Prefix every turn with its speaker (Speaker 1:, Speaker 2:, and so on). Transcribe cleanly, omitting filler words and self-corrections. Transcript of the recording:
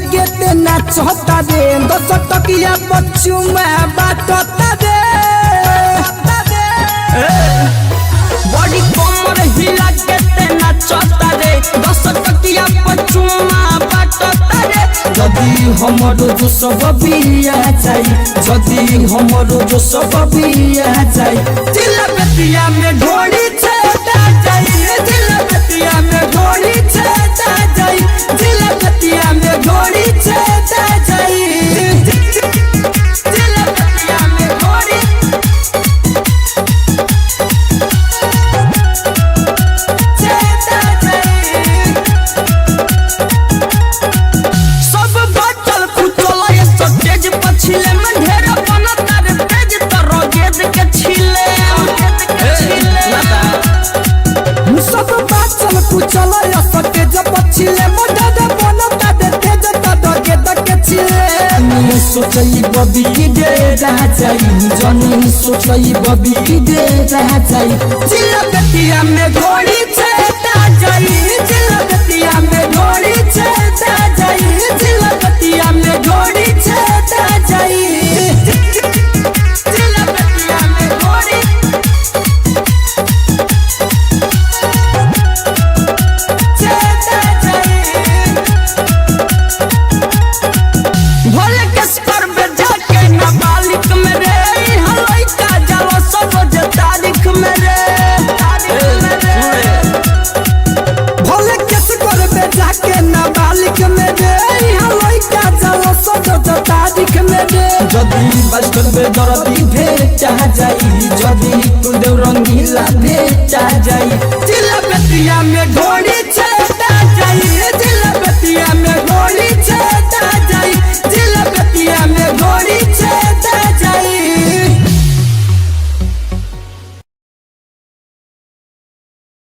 Speaker 1: नाचता दे 10 टकिया बच्चू में बाटता दे बॉडी कमर हिला के ते नाचता दे 10 टकिया बच्चू में बाटता दे जदी हमरो जो सब बिया जाई जदी हमरो जो सब बिया जाई दिल बेटिया में ढोड़ी छेदा जाई दिल बेटिया में ढोड़ी छेदा जाई दिल बेटिया में ढोड़ी छेदा जाई दिल बेटिया में ढोड़ी छेदा जाई सब बचल कुचल ये तेज पछिले में ढेर बनता रे तेज तो रोगेद के छिले सब बचल कुचल ये तेज पछिले में ढेर बनता रे तेज तो रोगेद के छिले नी सोचई बबी दे रह जाई जनी सोचई बबी दे रह जाई दिल बेटिया में घोड़ी छेदा जाई दिल बेटिया में घोड़ी छेदा जाई दिल बेटिया में घोड़ी छेदा जाई दिल बेटिया में घोड़ी छेदा जाई भोले के स्पर में जाके नाबालिग में रे हलई का जावा सब तारीख में रे भोले के स्पर में जाके नाबालिग में रे हलई का जावा सब तारीख में रे जदी बचपन में दर्दी भेटा जाई जदी कुदेव रंगीला भेटा जाई दिल बेटिया में घोड़ी छेदा जाई